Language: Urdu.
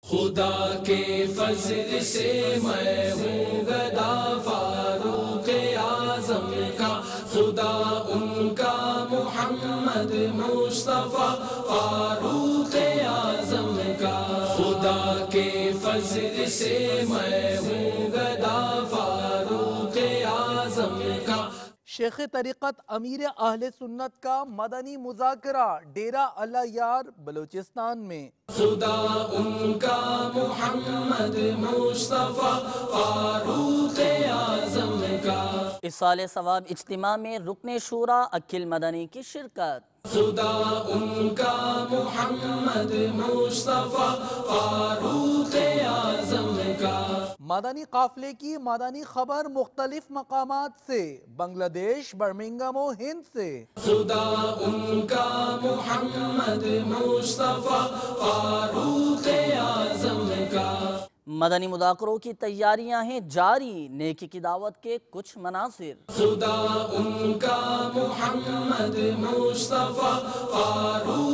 خدا کے فضل سے میں ہوں گدا فاروق اعظم کا، خدا ان کا محمد مصطفیٰ فاروق اعظم کا، خدا کے فضل سے میں ہوں گدا فاروق اعظم کا۔ شیخ طریقت امیر اہل سنت کا مدنی مذاکرہ ڈیرہ اللہ یار بلوچستان میں۔ خدا ان کا محمد مصطفیٰ فاروق اعظم کا، اس سال ثواب اجتماع میں رکن شورا اکھل مدنی کی شرکت۔ خدا ان کا محمد مصطفیٰ فاروق اعظم کا۔ مدنی قافلے کی مدنی خبر مختلف مقامات سے، بنگلہ دیش، برمنگھم و ہند سے۔ خدا ان کا محمد مصطفیٰ فاروق اعظم کا۔ مدنی مذاکروں کی تیاریاں ہیں جاری، نیکی کی دعوت کے کچھ مناظر۔ خدا ان کا محمد مصطفیٰ فاروق